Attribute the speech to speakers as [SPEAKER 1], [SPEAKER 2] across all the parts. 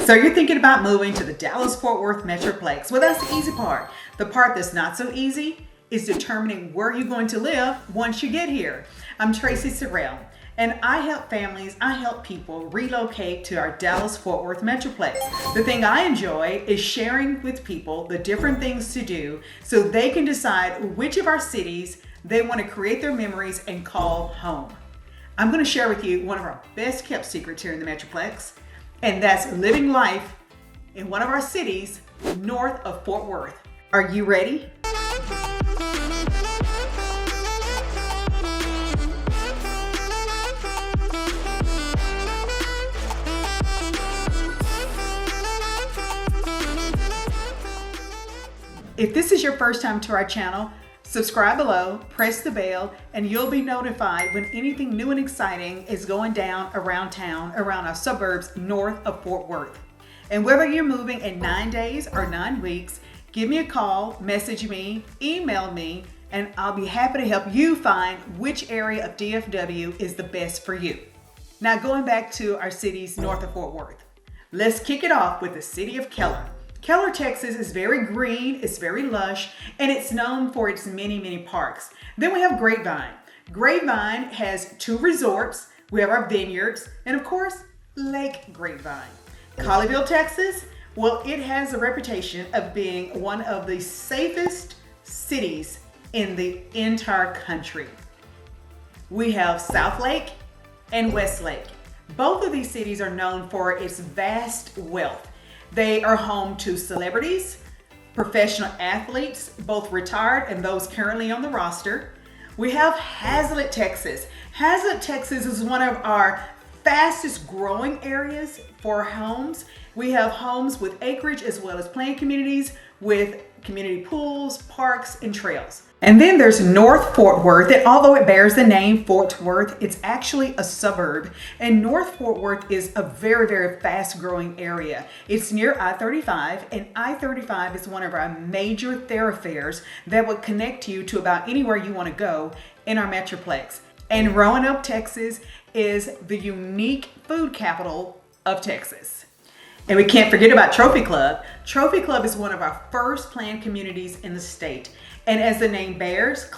[SPEAKER 1] So you're thinking about moving to the Dallas-Fort Worth Metroplex. Well, that's the easy part. The part that's not so easy is determining where you're going to live once you get here. I'm Tracy Sorrell, and I help families, I help people relocate to our Dallas-Fort Worth Metroplex. The thing I enjoy is sharing with people the different things to do so they can decide which of our cities they want to create their memories and call home. I'm going to share with you one of our best kept secrets here in the Metroplex, and that's living life in one of our cities north of Fort Worth. Are you ready? If this is your first time to our channel, subscribe below, press the bell, and you'll be notified when anything new and exciting is going down around town, around our suburbs north of Fort Worth. And whether you're moving in 9 days or 9 weeks, give me a call, message me, email me, and I'll be happy to help you find which area of DFW is the best for you. Now going back to our cities north of Fort Worth, let's kick it off with the city of Keller. Keller, Texas is very green, it's very lush, and it's known for its many parks. Then we have Grapevine. Grapevine has 2 resorts. We have our vineyards, and of course, Lake Grapevine. Colleyville, Texas, well, it has a reputation of being one of the safest cities in the entire country. We have South Lake and Westlake. Both of these cities are known for its vast wealth. They are home to celebrities, professional athletes, both retired and those currently on the roster. We have Haslet, Texas. Haslet, Texas is one of our fastest growing areas for homes. We have homes with acreage as well as planned communities with community pools, parks, and trails. And then there's North Fort Worth, and although it bears the name Fort Worth, it's actually a suburb. And North Fort Worth is a very fast growing area. It's near I-35, and I-35 is one of our major thoroughfares that would connect you to about anywhere you want to go in our Metroplex. And Roanoke, Texas is the unique food capital of Texas. And we can't forget about Trophy Club. Trophy Club is one of our first planned communities in the state. And as the name bears,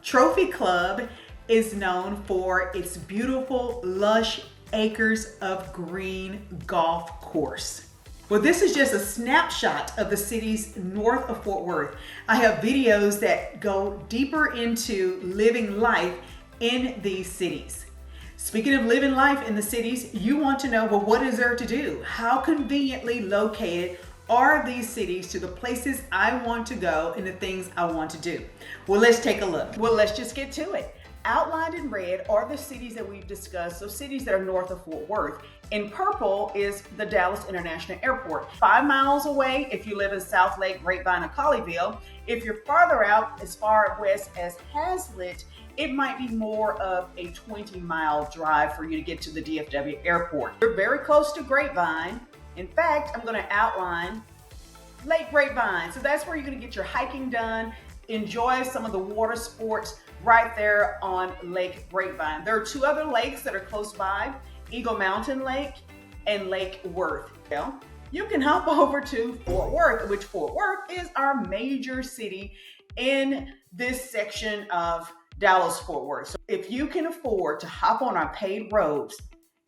[SPEAKER 1] Trophy Club is known for its beautiful, lush acres of green golf course. Well, this is just a snapshot of the cities north of Fort Worth. I have videos that go deeper into living life in these cities. Speaking of living life in the cities, you want to know, well, what is there to do? How conveniently located are these cities to the places I want to go and the things I want to do? Well, let's take a look. Well, let's just get to it. Outlined in red are the cities that we've discussed, so cities that are north of Fort Worth. In purple is the Dallas International Airport. 5 miles away if you live in South Lake, Grapevine, or Colleyville. If you're farther out, as far west as Haslet, it might be more of a 20-mile drive for you to get to the DFW airport. You're very close to Grapevine. In fact, I'm going to outline Lake Grapevine. So that's where you're going to get your hiking done, enjoy some of the water sports right there on Lake Grapevine. There are 2 other lakes that are close by, Eagle Mountain Lake and Lake Worth. Well, you can hop over to Fort Worth, which Fort Worth is our major city in this section of Dallas-Fort Worth. So if you can afford to hop on our paved roads,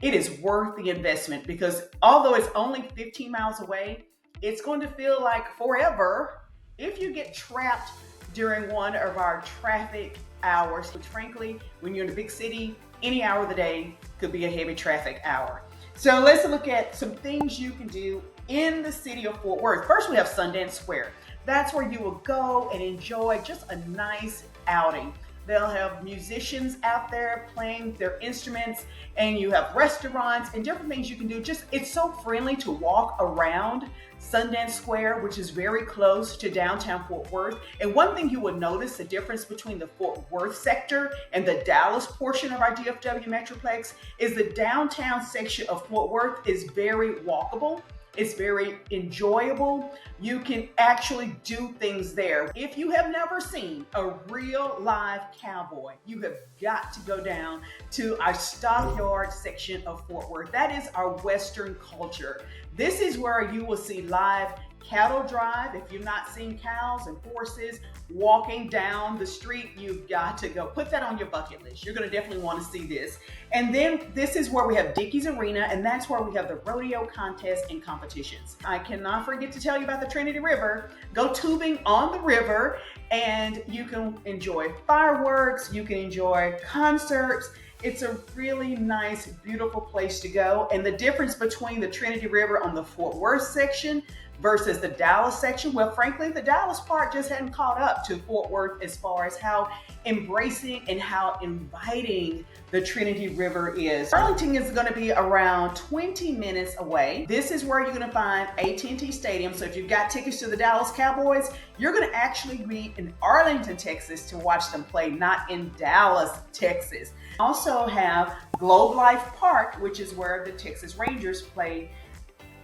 [SPEAKER 1] it is worth the investment, because although it's only 15 miles away, it's going to feel like forever if you get trapped during one of our traffic hours. Which frankly, when you're in a big city, any hour of the day could be a heavy traffic hour. So let's look at some things you can do in the city of Fort Worth. First, we have Sundance Square. That's where you will go and enjoy just a nice outing. They'll have musicians out there playing their instruments, and you have restaurants and different things you can do. It's so friendly to walk around Sundance Square, which is very close to downtown Fort Worth. And one thing you will notice, the difference between the Fort Worth sector and the Dallas portion of our DFW Metroplex, is the downtown section of Fort Worth is very walkable. It's very enjoyable. You can actually do things there. If you have never seen a real live cowboy, you have got to go down to our Stockyard section of Fort Worth. That is our Western culture. This is where you will see live cattle drive. If you've not seen cows and horses walking down the street, you've got to go. Put that on your bucket list. You're going to definitely want to see this. And then this is where we have Dickey's Arena, and that's where we have the rodeo contests and competitions. I cannot forget to tell you about the Trinity River. Go tubing on the river, and you can enjoy fireworks, you can enjoy concerts. It's a really nice, beautiful place to go. And the difference between the Trinity River on the Fort Worth section versus the Dallas section, well, frankly, the Dallas part just hadn't caught up to Fort Worth as far as how embracing and how inviting the Trinity River is. Arlington is going to be around 20 minutes away. This is where you're going to find AT&T Stadium. So if you've got tickets to the Dallas Cowboys, you're going to actually be in Arlington, Texas to watch them play, not in Dallas, Texas. Also have Globe Life Park, which is where the Texas Rangers play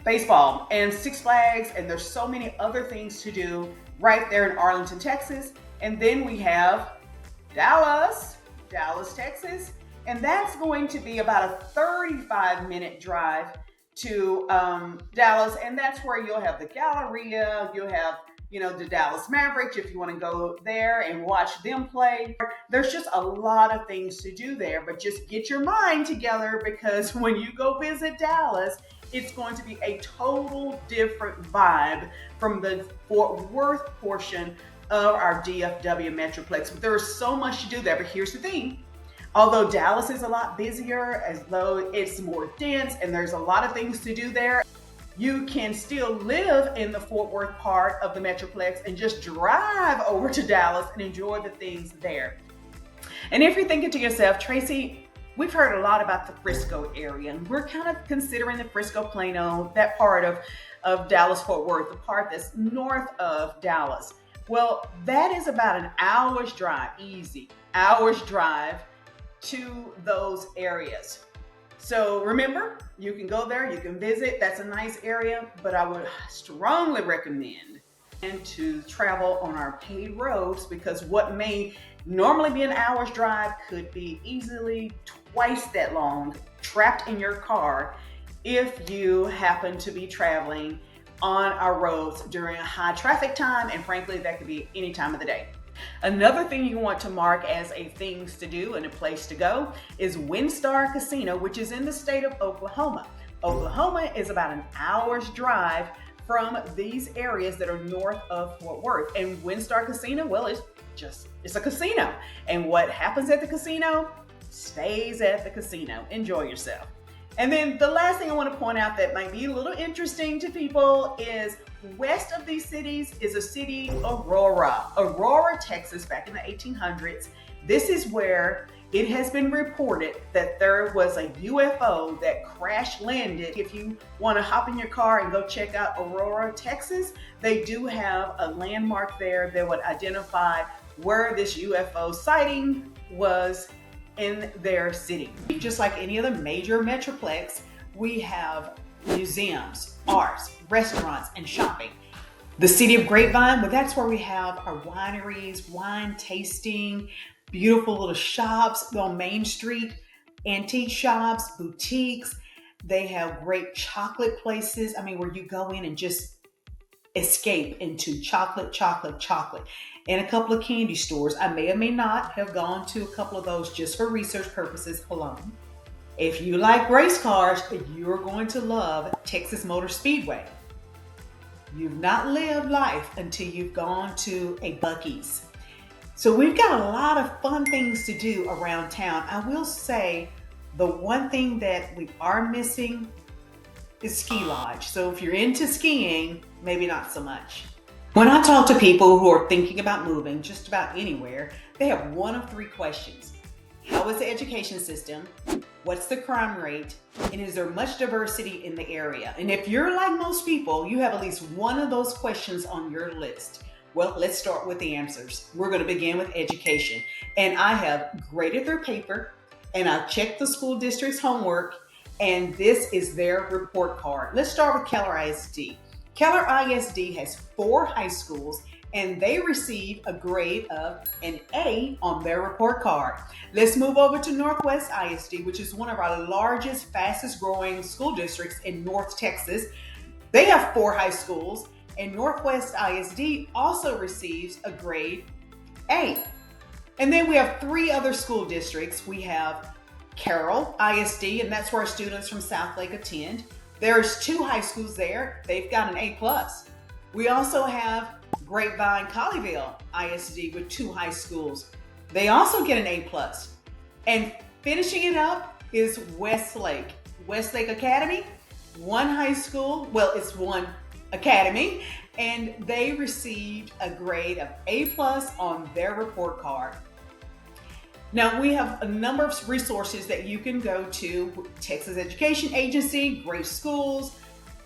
[SPEAKER 1] baseball, and Six Flags, and there's so many other things to do right there in Arlington, Texas. And then we have Dallas, Texas, and that's going to be about a 35-minute drive to Dallas, and that's where you'll have the Galleria, you'll have the Dallas Mavericks if you want to go there and watch them play. There's just a lot of things to do there, but just get your mind together, because when you go visit Dallas, it's going to be a total different vibe from the Fort Worth portion of our DFW Metroplex. But there is so much to do there, but here's the thing. Although Dallas is a lot busier, as though it's more dense and there's a lot of things to do there, you can still live in the Fort Worth part of the Metroplex and just drive over to Dallas and enjoy the things there. And if you're thinking to yourself, Tracy, we've heard a lot about the Frisco area, and we're kind of considering the Frisco, Plano, that part of Dallas-Fort Worth, the part that's north of Dallas. Well, that is about an hour's drive, easy hour's drive to those areas. So remember, you can go there, you can visit. That's a nice area, but I would strongly recommend to travel on our paved roads, because what may normally be an hour's drive could be easily twice that long, trapped in your car, if you happen to be traveling on our roads during a high traffic time, and frankly, that could be any time of the day. Another thing you want to mark as a things to do and a place to go is WinStar Casino, which is in the state of Oklahoma. Oklahoma is about an hour's drive from these areas that are north of Fort Worth. And WinStar Casino, well, it's a casino. And what happens at the casino stays at the casino. Enjoy yourself. And then the last thing I want to point out that might be a little interesting to people is west of these cities is a city, Aurora, Texas, back in the 1800s. This is where it has been reported that there was a UFO that crash landed. If you want to hop in your car and go check out Aurora, Texas, they do have a landmark there that would identify where this UFO sighting was in their city. Just like any other major metroplex, we have museums, arts, restaurants, and shopping. The city of Grapevine, well, that's where we have our wineries, wine tasting, beautiful little shops on Main Street, antique shops, boutiques. They have great chocolate places. Where you go in and just escape into chocolate, and a couple of candy stores. I may or may not have gone to a couple of those just for research purposes alone. If you like race cars, you're going to love Texas Motor Speedway. You've not lived life until you've gone to a Buc-ee's. So we've got a lot of fun things to do around town. I will say the one thing that we are missing is ski lodge. So if you're into skiing, maybe not so much. When I talk to people who are thinking about moving just about anywhere, they have one of three questions. How is the education system? What's the crime rate? And is there much diversity in the area? And if you're like most people, you have at least one of those questions on your list. Well, let's start with the answers. We're going to begin with education. And I have graded their paper, and I've checked the school district's homework, and this is their report card. Let's start with Keller ISD. Keller ISD has 4 high schools, and they received a grade of an A on their report card. Let's move over to Northwest ISD, which is one of our largest, fastest growing school districts in North Texas. have 4 high schools, and Northwest ISD also receives a grade A. And then we have 3 other school districts. We have Carroll ISD, and that's where students from Southlake attend. There's 2 high schools there. They've got an A+. We also have Grapevine Colleyville ISD with 2 high schools. They also get an A+. And finishing it up is Westlake. Westlake Academy, 1 high school, well, it's 1 academy, and they received a grade of A+ on their report card. Now, we have a number of resources that you can go to: Texas Education Agency, Great Schools,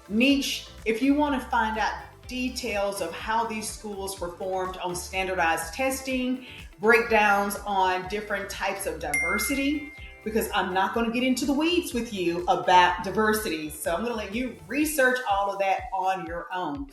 [SPEAKER 1] Niche. If you want to find out details of how these schools performed on standardized testing, breakdowns on different types of diversity, because I'm not going to get into the weeds with you about diversity. So I'm going to let you research all of that on your own.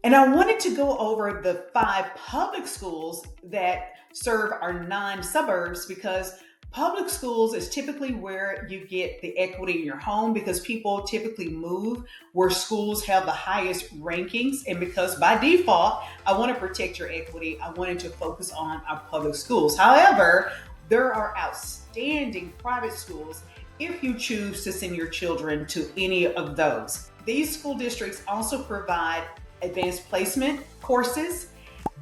[SPEAKER 1] And I wanted to go over the 5 public schools that serve our 9 suburbs, because public schools is typically where you get the equity in your home, because people typically move where schools have the highest rankings. And because by default, I want to protect your equity, I wanted to focus on our public schools. However, there are outstanding private schools if you choose to send your children to any of those. These school districts also provide advanced placement courses,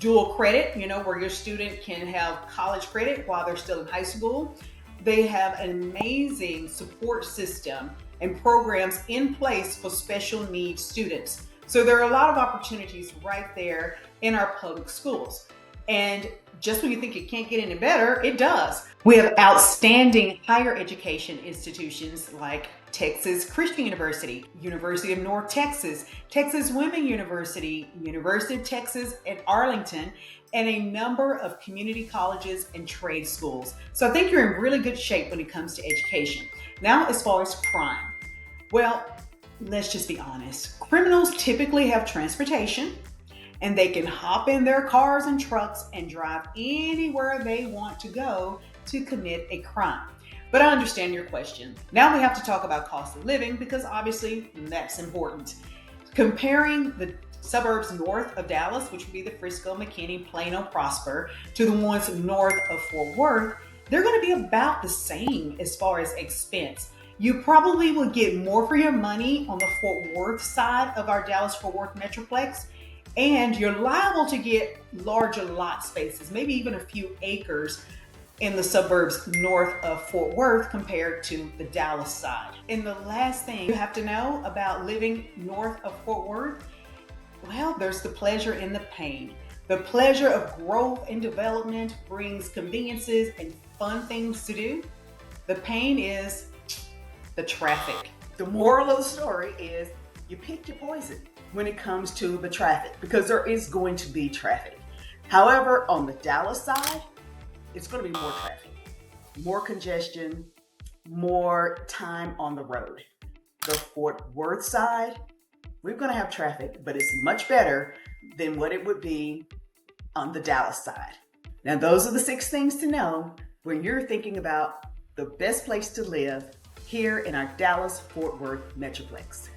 [SPEAKER 1] dual credit, where your student can have college credit while they're still in high school. They have an amazing support system and programs in place for special needs students. So there are a lot of opportunities right there in our public schools. And just when you think it can't get any better, it does. We have outstanding higher education institutions like Texas Christian University, University of North Texas, Texas Women University, University of Texas at Arlington, and a number of community colleges and trade schools. So I think you're in really good shape when it comes to education. Now, as far as crime, well, let's just be honest. Criminals typically have transportation, and they can hop in their cars and trucks and drive anywhere they want to go to commit a crime. But I understand your question. Now we have to talk about cost of living, because obviously that's important. Comparing the suburbs north of Dallas, which would be the Frisco, McKinney, Plano, Prosper, to the ones north of Fort Worth, they're going to be about the same as far as expense. You probably will get more for your money on the Fort Worth side of our Dallas-Fort Worth Metroplex, and you're liable to get larger lot spaces, maybe even a few acres in the suburbs north of Fort Worth compared to the Dallas side. And the last thing you have to know about living north of Fort Worth, well, there's the pleasure and the pain. The pleasure of growth and development brings conveniences and fun things to do. The pain is the traffic. The moral of the story is you pick your poison when it comes to the traffic, because there is going to be traffic. However, on the Dallas side, it's going to be more traffic, more congestion, more time on the road. The Fort Worth side, we're going to have traffic, but it's much better than what it would be on the Dallas side. Now, those are the 6 things to know when you're thinking about the best place to live here in our Dallas-Fort Worth Metroplex.